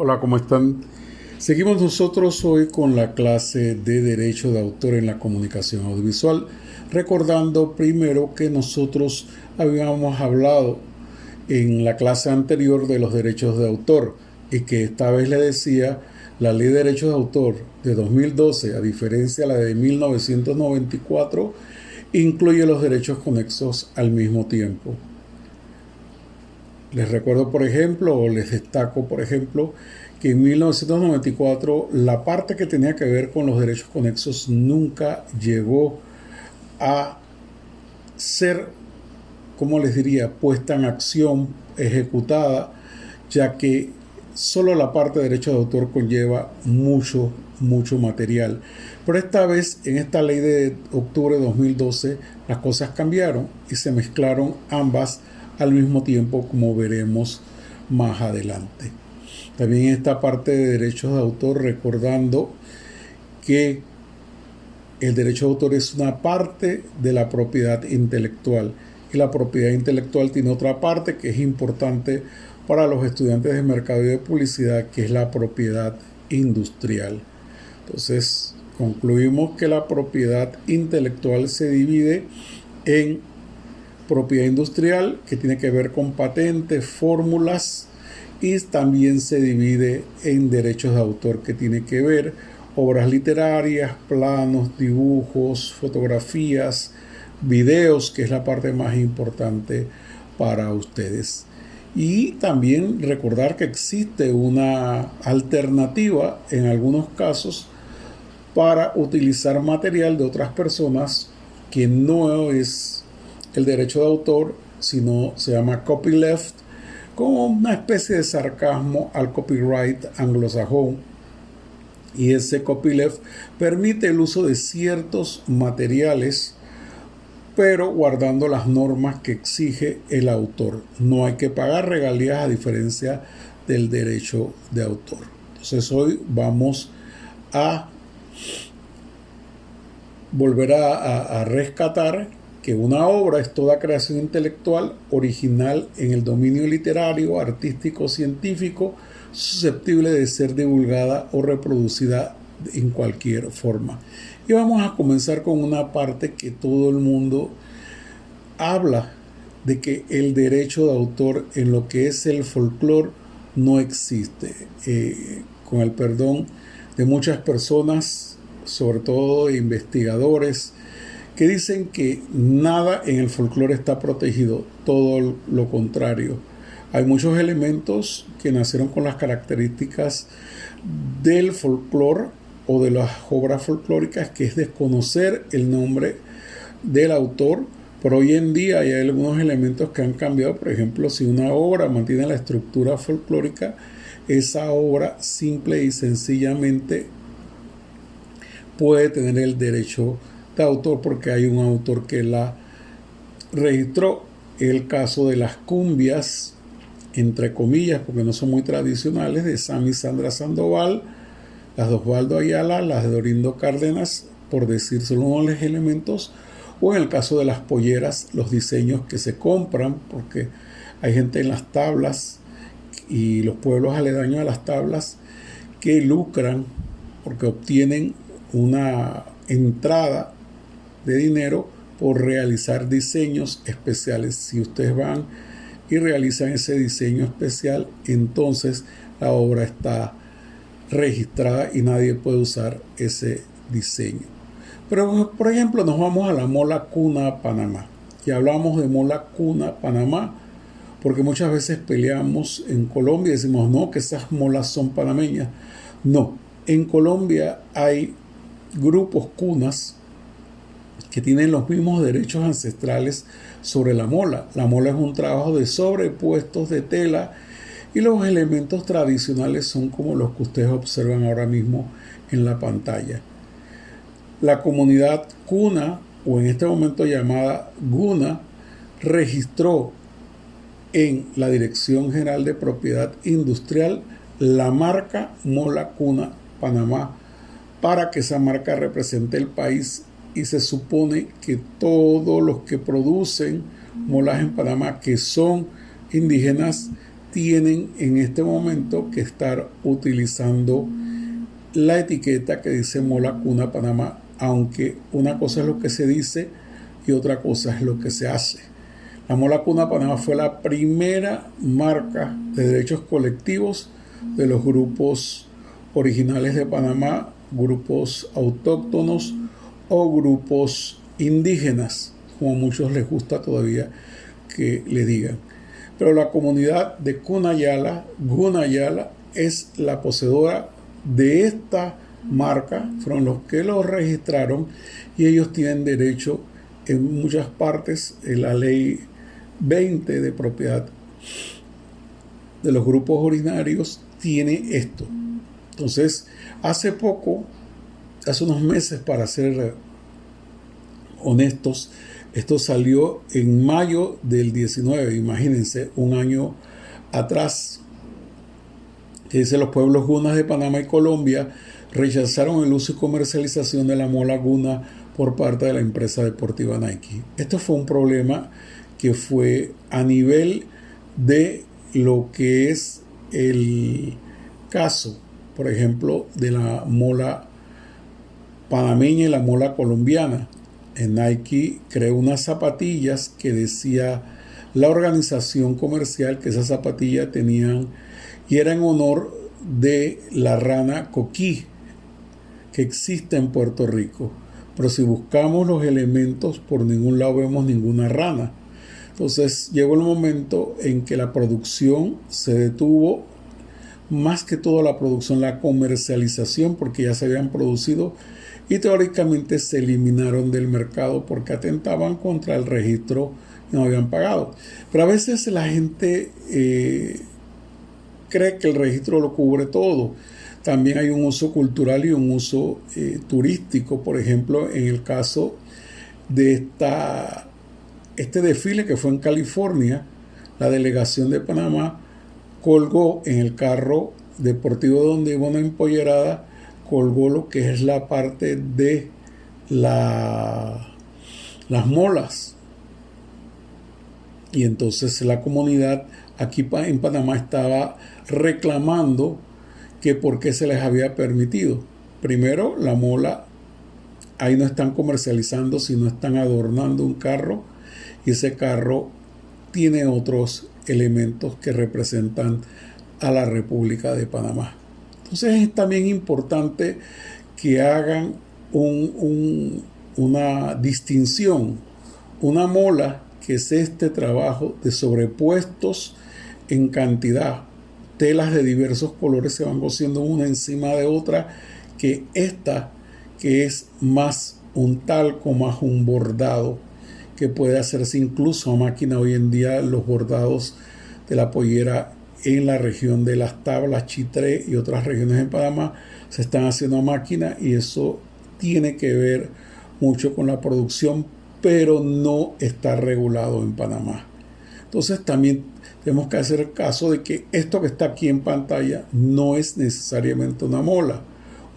Hola, ¿cómo están? Seguimos nosotros hoy con la clase de Derecho de Autor en la Comunicación Audiovisual, recordando primero que nosotros habíamos hablado en la clase anterior de los derechos de autor y que esta vez le decía la Ley de Derechos de Autor de 2012, a diferencia de la de 1994, incluye los derechos conexos al mismo tiempo. Les recuerdo, por ejemplo, o les destaco, por ejemplo, que en 1994 la parte que tenía que ver con los derechos conexos nunca llegó a ser, como les diría, puesta en acción, ejecutada, ya que solo la parte de derechos de autor conlleva mucho material. Pero esta vez, en esta ley de octubre de 2012, las cosas cambiaron y se mezclaron ambas al mismo tiempo, como veremos más adelante. También esta parte de derechos de autor, recordando que el derecho de autor es una parte de la propiedad intelectual y la propiedad intelectual tiene otra parte que es importante para los estudiantes de mercado y de publicidad, que es la propiedad industrial. Entonces, concluimos que la propiedad intelectual se divide en propiedad industrial, que tiene que ver con patentes, fórmulas, y también se divide en derechos de autor, que tiene que ver obras literarias, planos, dibujos, fotografías, videos, que es la parte más importante para ustedes. Y también recordar que existe una alternativa en algunos casos para utilizar material de otras personas que no es el derecho de autor, sino se llama copyleft, como una especie de sarcasmo al copyright anglosajón. Y ese copyleft permite el uso de ciertos materiales, pero guardando las normas que exige el autor. No hay que pagar regalías a diferencia del derecho de autor. Entonces hoy vamos a volver a rescatar que una obra es toda creación intelectual original en el dominio literario, artístico, científico, susceptible de ser divulgada o reproducida en cualquier forma. Y vamos a comenzar con una parte que todo el mundo habla, de que el derecho de autor en lo que es el folclore no existe. Con el perdón de muchas personas, sobre todo investigadores, que dicen que nada en el folclore está protegido, todo lo contrario. Hay muchos elementos que nacieron con las características del folclore o de las obras folclóricas, que es desconocer el nombre del autor, pero hoy en día hay algunos elementos que han cambiado. Por ejemplo, si una obra mantiene la estructura folclórica, esa obra simple y sencillamente puede tener el derecho de autor porque hay un autor que la registró. El caso de las cumbias, entre comillas, porque no son muy tradicionales, de Sam y Sandra Sandoval, las de Osvaldo Ayala, las de Dorindo Cárdenas, por decir solo uno de los elementos, o en el caso de las polleras, los diseños que se compran, porque hay gente en las tablas y los pueblos aledaños a las tablas que lucran porque obtienen una entrada de dinero por realizar diseños especiales. Si ustedes van y realizan ese diseño especial, entonces la obra está registrada y nadie puede usar ese diseño. Pero, por ejemplo, nos vamos a la Mola Cuna, Panamá. Y hablamos de Mola Cuna, Panamá, porque muchas veces peleamos en Colombia y decimos, no, que esas molas son panameñas. No, en Colombia hay grupos cunas que tienen los mismos derechos ancestrales sobre la mola. La mola es un trabajo de sobrepuestos de tela y los elementos tradicionales son como los que ustedes observan ahora mismo en la pantalla. La comunidad cuna, o en este momento llamada Guna, registró en la Dirección General de Propiedad Industrial la marca Mola Cuna Panamá, para que esa marca represente el país, y se supone que todos los que producen molas en Panamá, que son indígenas, tienen en este momento que estar utilizando la etiqueta que dice Mola Cuna Panamá, aunque una cosa es lo que se dice y otra cosa es lo que se hace. La Mola Cuna Panamá fue la primera marca de derechos colectivos de los grupos originales de Panamá, grupos autóctonos o grupos indígenas, como a muchos les gusta todavía que le digan. Pero la comunidad de Gunayala es la poseedora de esta marca, fueron los que lo registraron y ellos tienen derecho en muchas partes. En la ley 20 de propiedad de los grupos originarios tiene esto. Entonces, hace unos meses, para ser honestos, esto salió en mayo del 19, imagínense, un año atrás, que dice: los pueblos gunas de Panamá y Colombia rechazaron el uso y comercialización de la mola guna por parte de la empresa deportiva Nike. Esto fue un problema que fue a nivel de lo que es el caso, por ejemplo, de la mola panameña y la mola colombiana. En Nike creó unas zapatillas que decía la organización comercial que esas zapatillas tenían y era en honor de la rana coquí que existe en Puerto Rico. Pero si buscamos los elementos, por ningún lado vemos ninguna rana. Entonces llegó el momento en que la producción se detuvo, más que todo la producción, la comercialización, porque ya se habían producido y teóricamente se eliminaron del mercado porque atentaban contra el registro y no habían pagado. Pero a veces la gente cree que el registro lo cubre todo. También hay un uso cultural y un uso turístico. Por ejemplo, en el caso de este desfile que fue en California, la delegación de Panamá colgó en el carro deportivo donde iba una empollerada, colgó lo que es la parte de las molas. Y entonces la comunidad aquí en Panamá estaba reclamando que por qué se les había permitido. Primero, la mola, ahí no están comercializando, sino están adornando un carro, y ese carro tiene otros elementos que representan a la República de Panamá. Entonces es también importante que hagan una distinción. Una mola, que es este trabajo de sobrepuestos en cantidad, telas de diversos colores se van cosiendo una encima de otra, que esta, que es más un talco, más un bordado, que puede hacerse incluso a máquina hoy en día. Los bordados de la pollera en la región de Las Tablas, Chitré y otras regiones en Panamá se están haciendo a máquina, y eso tiene que ver mucho con la producción, pero no está regulado en Panamá. Entonces también tenemos que hacer caso de que esto que está aquí en pantalla no es necesariamente una mola.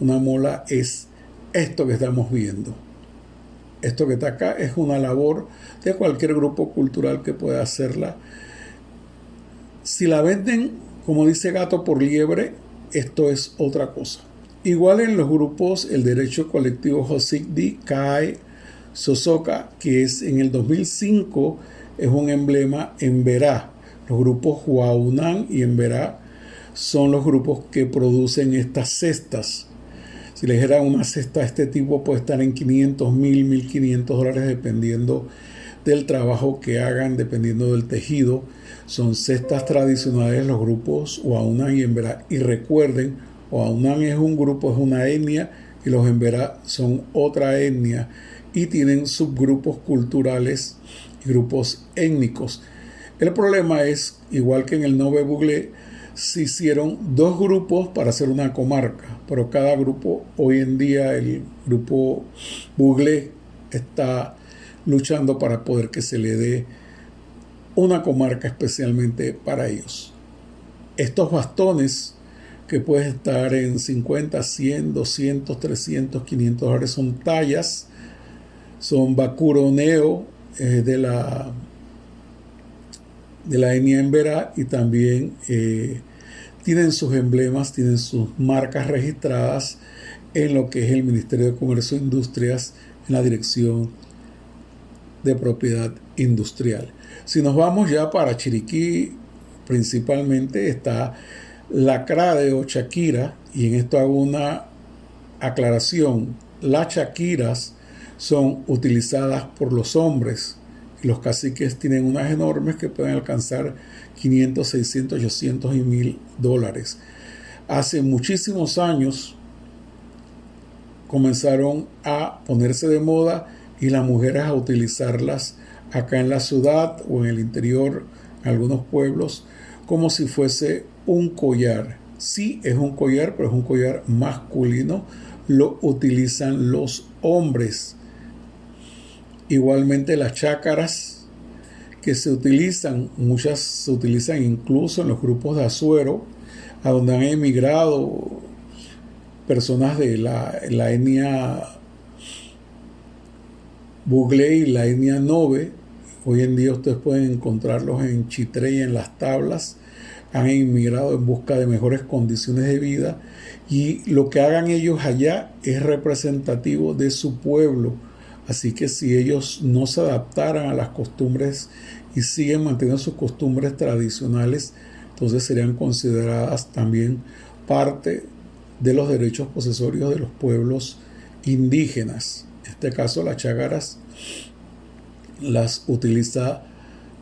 Una mola es esto que estamos viendo. Esto que está acá es una labor de cualquier grupo cultural que pueda hacerla. Si la venden, como dice gato por liebre, esto es otra cosa. Igual en los grupos, el derecho colectivo Josigdi, CAE, Sosoca, que es en el 2005, es un emblema en Verá. Los grupos Huaunán y Emberá son los grupos que producen estas cestas. Si les dijera, una cesta de este tipo puede estar en 500, 1.000, $1.500, dependiendo del trabajo que hagan, dependiendo del tejido. Son cestas tradicionales, los grupos Huaunán y Emberá. Y recuerden, Huaunán es un grupo, es una etnia, y los Emberá son otra etnia, y tienen subgrupos culturales y grupos étnicos. El problema es, igual que en el Nove Buglé, se hicieron dos grupos para hacer una comarca, pero cada grupo, hoy en día el grupo Buglé está luchando para poder que se le dé una comarca especialmente para ellos. Estos bastones, que pueden estar en 50, 100, 200, 300, $500, son tallas, son bacuroneo de la de la etnia emberá y también tienen sus emblemas, tienen sus marcas registradas en lo que es el Ministerio de Comercio e Industrias, en la Dirección de Propiedad Industrial. Si nos vamos ya para Chiriquí, principalmente está la CRADE o Chaquira, y en esto hago una aclaración. Las chaquiras son utilizadas por los hombres. Los caciques tienen unas enormes que pueden alcanzar 500, 600, 800 y $1,000. Hace muchísimos años comenzaron a ponerse de moda y las mujeres a utilizarlas acá en la ciudad o en el interior, en algunos pueblos, como si fuese un collar. Sí, es un collar, pero es un collar masculino. Lo utilizan los hombres. Igualmente las chácaras que se utilizan, muchas se utilizan incluso en los grupos de Azuero, a donde han emigrado personas de la etnia Buglé y la etnia Nobe. Hoy en día ustedes pueden encontrarlos en Chitré y en las tablas. Han emigrado en busca de mejores condiciones de vida y lo que hagan ellos allá es representativo de su pueblo. Así que si ellos no se adaptaran a las costumbres y siguen manteniendo sus costumbres tradicionales, entonces serían consideradas también parte de los derechos posesorios de los pueblos indígenas. En este caso, las chácaras las utiliza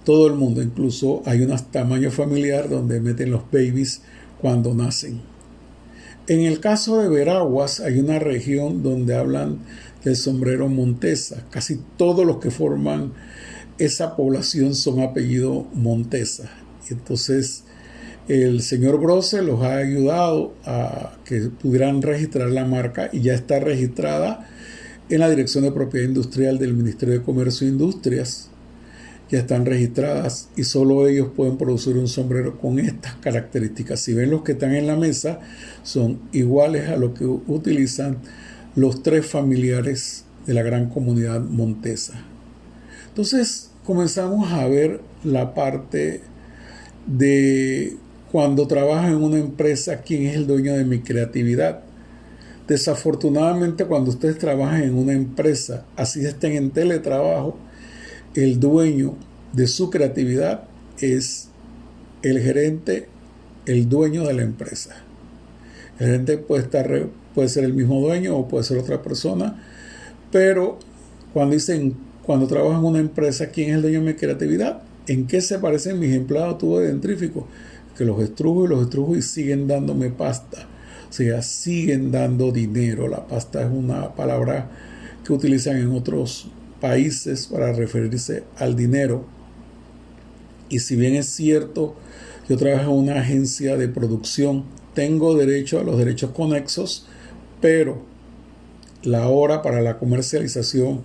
todo el mundo. Incluso hay un tamaño familiar donde meten los babies cuando nacen. En el caso de Veraguas hay una región donde hablan del sombrero Montesa. Casi todos los que forman esa población son apellido Montesa. Y entonces el señor Brose los ha ayudado a que pudieran registrar la marca y ya está registrada en la Dirección de Propiedad Industrial del Ministerio de Comercio e Industrias. Ya están registradas y solo ellos pueden producir un sombrero con estas características. Si ven los que están en la mesa, son iguales a lo que utilizan los 3 familiares de la gran comunidad montesa. Entonces comenzamos a ver la parte de cuando trabajo en una empresa, ¿quién es el dueño de mi creatividad? Desafortunadamente, cuando ustedes trabajan en una empresa, así estén en teletrabajo, el dueño de su creatividad es el gerente, el dueño de la empresa. El gerente puede ser el mismo dueño o puede ser otra persona, pero cuando trabajo en una empresa, ¿quién es el dueño de mi creatividad? ¿En qué se parecen mis empleados tubo dentríficos? Que los estrujo y siguen dándome pasta. O sea, siguen dando dinero. La pasta es una palabra que utilizan en otros países para referirse al dinero. Y si bien es cierto, yo trabajo en una agencia de producción, tengo derecho a los derechos conexos, pero la hora para la comercialización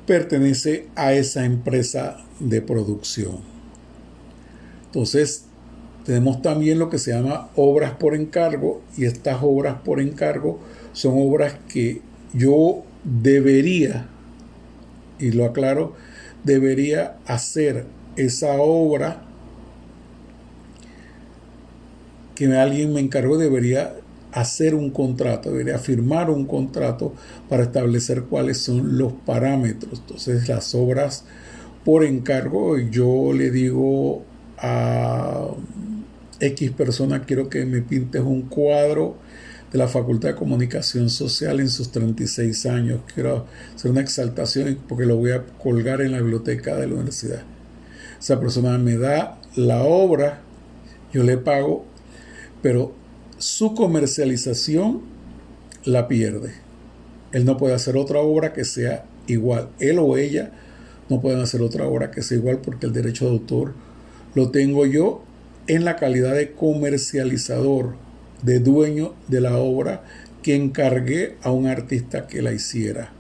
pertenece a esa empresa de producción. Entonces, tenemos también lo que se llama obras por encargo, y estas obras por encargo son obras que yo debería, y lo aclaro, debería hacer esa obra que alguien me encargó, debería hacer un contrato, debería firmar un contrato para establecer cuáles son los parámetros. Entonces, las obras por encargo, yo le digo a X persona, quiero que me pintes un cuadro de la Facultad de Comunicación Social en sus 36 años. Quiero hacer una exaltación porque lo voy a colgar en la biblioteca de la universidad. Esa persona me da la obra, yo le pago, pero su comercialización la pierde. Él no puede hacer otra obra que sea igual. Él o ella no pueden hacer otra obra que sea igual porque el derecho de autor lo tengo yo en la calidad de comercializador, de dueño de la obra que encargué a un artista que la hiciera.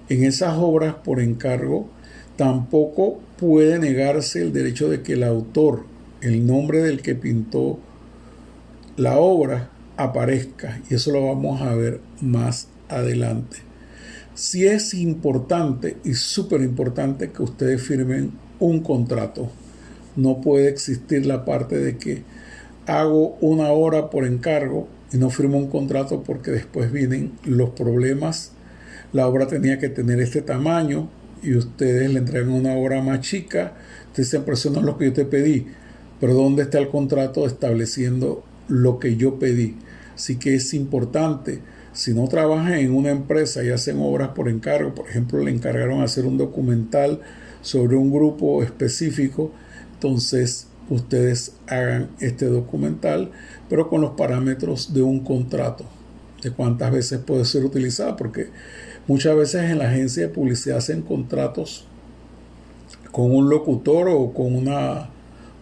En esas obras por encargo tampoco puede negarse el derecho de que el autor, el nombre del que pintó la obra, aparezca, y eso lo vamos a ver más adelante. Sí es importante y súper importante que ustedes firmen un contrato. no puede existir la parte de que hago una obra por encargo y no firmo un contrato porque después vienen los problemas. La obra tenía que tener este tamaño y ustedes le entregan una obra más chica. Te dicen, pero eso no es lo que yo te pedí. Pero ¿dónde está el contrato estableciendo lo que yo pedí? Así que es importante, si no trabajan en una empresa y hacen obras por encargo, por ejemplo, le encargaron hacer un documental sobre un grupo específico, entonces ustedes hagan este documental, pero con los parámetros de un contrato, de cuántas veces puede ser utilizado, porque muchas veces en la agencia de publicidad hacen contratos con un locutor o con una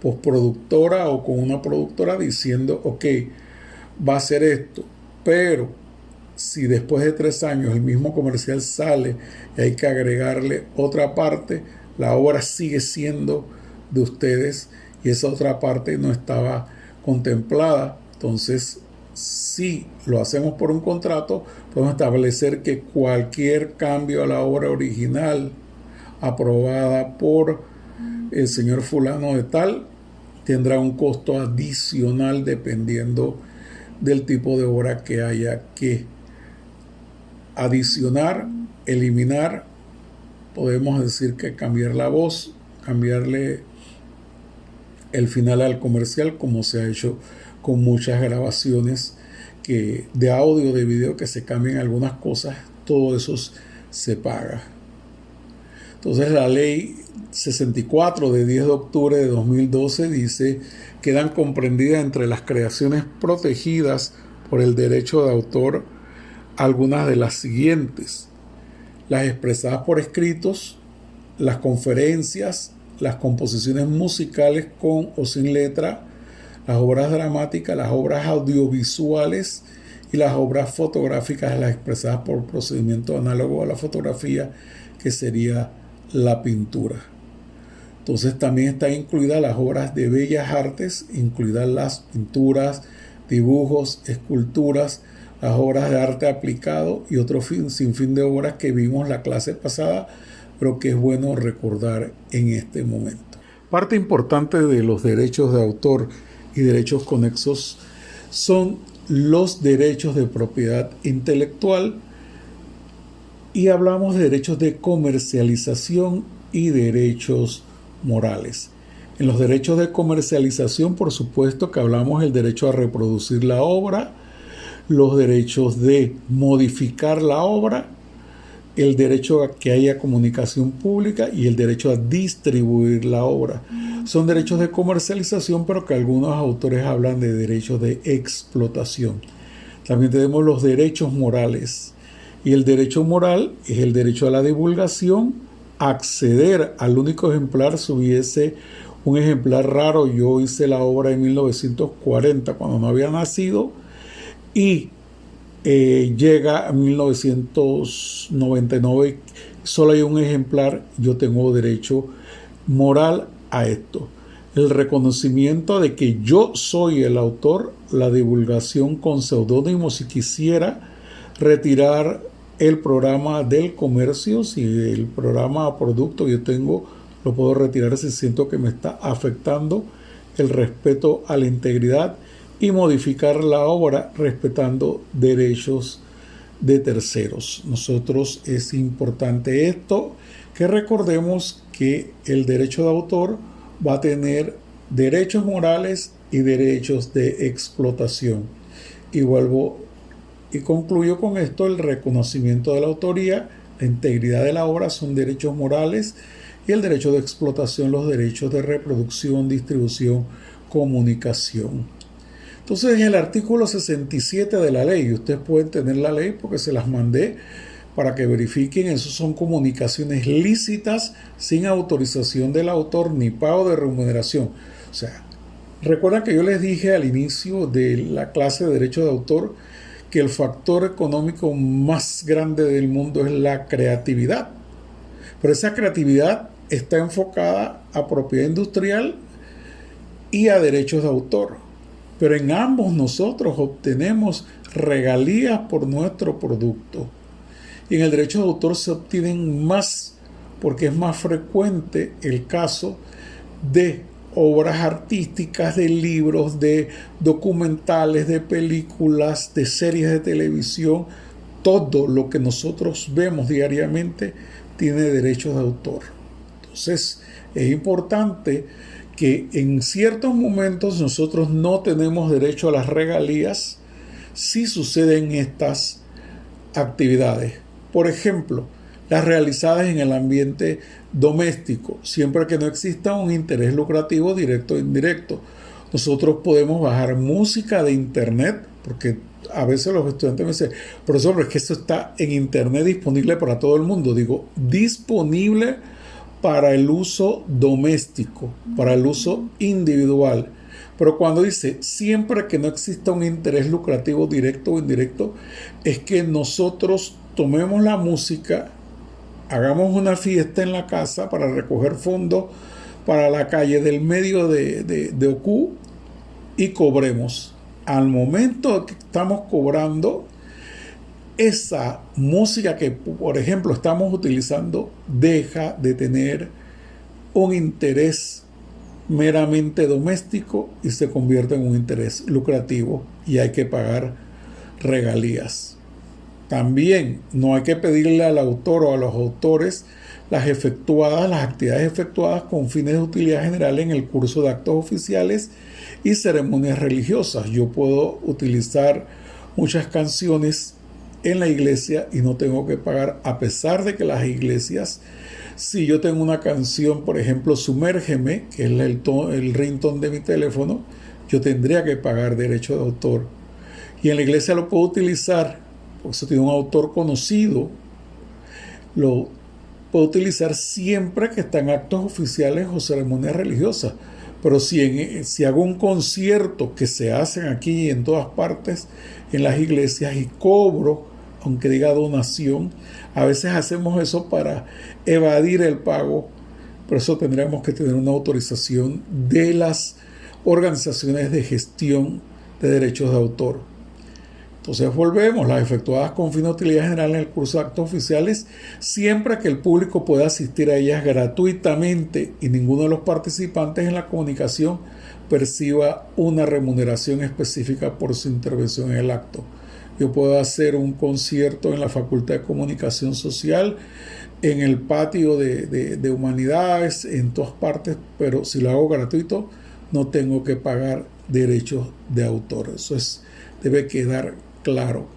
postproductora o con una productora diciendo, ok, va a ser esto, pero si después de 3 años el mismo comercial sale y hay que agregarle otra parte, la obra sigue siendo de ustedes y esa otra parte no estaba contemplada. Entonces, si lo hacemos por un contrato, podemos establecer que cualquier cambio a la obra original aprobada por el señor fulano de tal tendrá un costo adicional dependiendo del tipo de obra que haya que adicionar, eliminar. Podemos decir que cambiar la voz, cambiarle el final al comercial, como se ha hecho con muchas grabaciones de audio, de video, que se cambian algunas cosas. Todo eso se paga. Entonces la ley 64 de 10 de octubre de 2012 dice: quedan comprendidas entre las creaciones protegidas por el derecho de autor algunas de las siguientes: las expresadas por escritos, las conferencias, las composiciones musicales con o sin letra, las obras dramáticas, las obras audiovisuales y las obras fotográficas, las expresadas por procedimiento análogo a la fotografía, que sería la pintura. Entonces también están incluidas las obras de bellas artes, incluidas las pinturas, dibujos, esculturas, las obras de arte aplicado y otro sinfín de obras que vimos la clase pasada, pero que es bueno recordar en este momento. Parte importante de los derechos de autor y derechos conexos son los derechos de propiedad intelectual, y hablamos de derechos de comercialización y derechos morales. En los derechos de comercialización, por supuesto que hablamos del derecho a reproducir la obra, los derechos de modificar la obra, el derecho a que haya comunicación pública y el derecho a distribuir la obra. Son derechos de comercialización, pero que algunos autores hablan de derechos de explotación. También tenemos los derechos morales. Y el derecho moral es el derecho a la divulgación, acceder al único ejemplar si hubiese un ejemplar raro. Yo hice la obra en 1940, cuando no había nacido, y llega a 1999, solo hay un ejemplar. Yo tengo derecho moral a esto: el reconocimiento de que yo soy el autor, la divulgación con seudónimo si quisiera, retirar el programa del comercio. Si el programa a producto yo tengo, lo puedo retirar si siento que me está afectando, el respeto a la integridad, y modificar la obra respetando derechos de terceros. Nosotros es importante esto, que recordemos que el derecho de autor va a tener derechos morales y derechos de explotación. Y vuelvo y concluyo con esto: el reconocimiento de la autoría, la integridad de la obra son derechos morales, y el derecho de explotación, los derechos de reproducción, distribución, comunicación. Entonces, el artículo 67 de la ley, ustedes pueden tener la ley porque se las mandé para que verifiquen, eso son comunicaciones lícitas sin autorización del autor ni pago de remuneración. O sea, recuerdan que yo les dije al inicio de la clase de derecho de autor que el factor económico más grande del mundo es la creatividad. Pero esa creatividad está enfocada a propiedad industrial y a derechos de autor. Pero en ambos nosotros obtenemos regalías por nuestro producto. Y en el derecho de autor se obtienen más, porque es más frecuente el caso de obras artísticas, de libros, de documentales, de películas, de series de televisión, todo lo que nosotros vemos diariamente tiene derechos de autor. Entonces, es importante que en ciertos momentos nosotros no tenemos derecho a las regalías si suceden estas actividades. Por ejemplo, las realizadas en el ambiente doméstico, siempre que no exista un interés lucrativo directo o indirecto. Nosotros podemos bajar música de internet, porque a veces los estudiantes me dicen, profesor, es que esto está en internet disponible para todo el mundo. Digo, disponible para el uso doméstico, para el uso individual. Pero cuando dice siempre que no exista un interés lucrativo directo o indirecto, es que nosotros tomemos la música, hagamos una fiesta en la casa para recoger fondos para la calle del medio de Ocú y cobremos. Al momento que estamos cobrando, esa música que, por ejemplo, estamos utilizando deja de tener un interés meramente doméstico y se convierte en un interés lucrativo y hay que pagar regalías. También no hay que pedirle al autor o a los autores las actividades efectuadas con fines de utilidad general en el curso de actos oficiales y ceremonias religiosas. Yo puedo utilizar muchas canciones en la iglesia y no tengo que pagar, a pesar de que las iglesias, si yo tengo una canción, por ejemplo, Sumérgeme, que es el ringtone de mi teléfono, yo tendría que pagar derecho de autor. Y en la iglesia lo puedo utilizar, porque eso tiene un autor conocido, lo puedo utilizar siempre que están actos oficiales o ceremonias religiosas. Pero si hago un concierto que se hacen aquí y en todas partes, en las iglesias, y cobro, aunque diga donación, a veces hacemos eso para evadir el pago, pero eso tendríamos que tener una autorización de las organizaciones de gestión de derechos de autor. Entonces volvemos, las efectuadas con fin de utilidad general en el curso de actos oficiales, siempre que el público pueda asistir a ellas gratuitamente y ninguno de los participantes en la comunicación perciba una remuneración específica por su intervención en el acto. Yo puedo hacer un concierto en la Facultad de Comunicación Social, en el patio de Humanidades, en todas partes, pero si lo hago gratuito, no tengo que pagar derechos de autor. Eso debe quedar claro.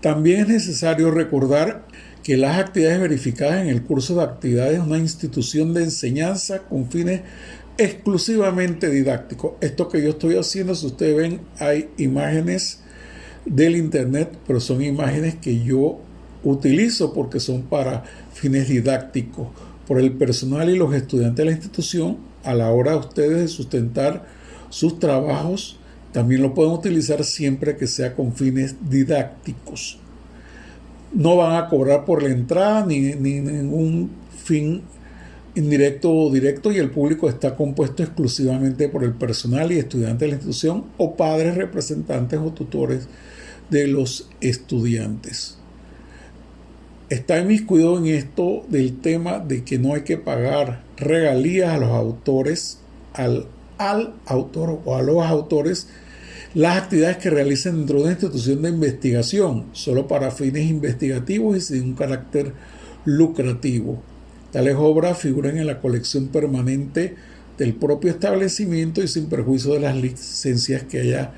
También es necesario recordar que las actividades verificadas en el curso de actividades es una institución de enseñanza con fines exclusivamente didácticos. Esto que yo estoy haciendo, si ustedes ven, hay imágenes del internet, pero son imágenes que yo utilizo porque son para fines didácticos por el personal y los estudiantes de la institución. A la hora de ustedes de sustentar sus trabajos, también lo pueden utilizar siempre que sea con fines didácticos. No van a cobrar por la entrada ni ningún fin indirecto o directo, y el público está compuesto exclusivamente por el personal y estudiantes de la institución o padres, representantes o tutores de los estudiantes. Está inmiscuido en esto del tema de que no hay que pagar regalías a los autores, al autor o a los autores, las actividades que realicen dentro de una institución de investigación, solo para fines investigativos y sin un carácter lucrativo. Tales obras figuran en la colección permanente del propio establecimiento y sin perjuicio de las licencias que haya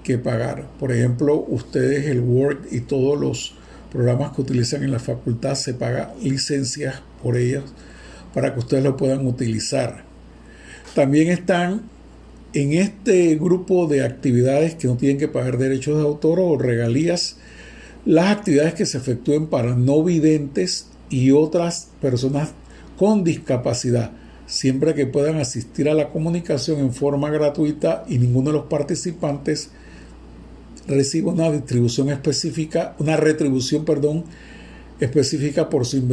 que pagar. Por ejemplo, ustedes el Word y todos los programas que utilizan en la facultad se paga licencias por ellos para que ustedes lo puedan utilizar. También están en este grupo de actividades que no tienen que pagar derechos de autor o regalías, las actividades que se efectúen para no videntes y otras personas con discapacidad, siempre que puedan asistir a la comunicación en forma gratuita y ninguno de los participantes reciba una retribución específica por su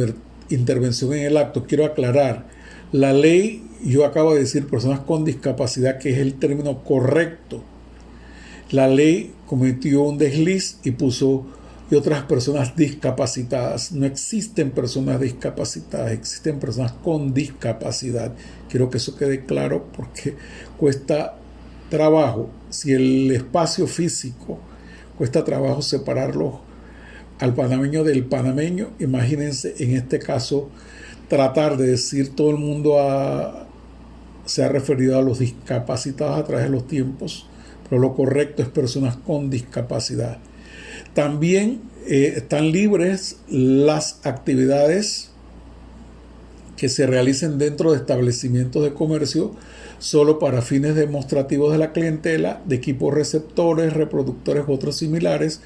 intervención en el acto. Quiero aclarar, la ley, yo acabo de decir personas con discapacidad, que es el término correcto. La ley cometió un desliz y puso y otras personas discapacitadas. No existen personas discapacitadas, existen personas con discapacidad. Quiero que eso quede claro porque cuesta trabajo. Si el espacio físico cuesta trabajo separarlo al panameño del panameño, imagínense en este caso tratar de decir todo el mundo se ha referido a los discapacitados a través de los tiempos, pero lo correcto es personas con discapacidad. También están libres las actividades que se realicen dentro de establecimientos de comercio solo para fines demostrativos de la clientela, de equipos receptores, reproductores u otros similares,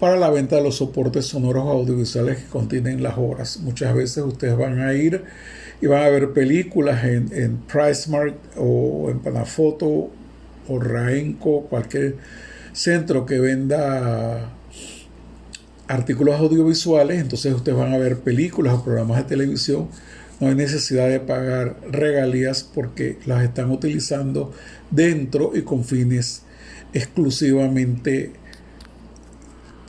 para la venta de los soportes sonoros audiovisuales que contienen las obras. Muchas veces ustedes van a ir y van a ver películas en PriceSmart o en Panafoto o Raenco, cualquier centro que venda artículos audiovisuales. Entonces ustedes van a ver películas o programas de televisión. No hay necesidad de pagar regalías porque las están utilizando dentro y con fines exclusivamente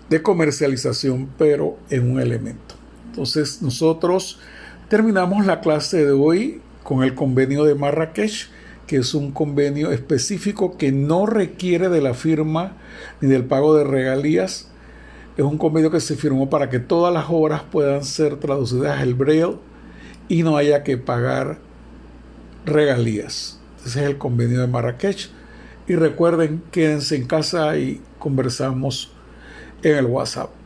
de comercialización, pero en un elemento. Entonces nosotros terminamos la clase de hoy con el convenio de Marrakech, que es un convenio específico que no requiere de la firma ni del pago de regalías. Es un convenio que se firmó para que todas las obras puedan ser traducidas al Braille y no haya que pagar regalías. Ese es el convenio de Marrakech. Y recuerden, quédense en casa y conversamos en el WhatsApp.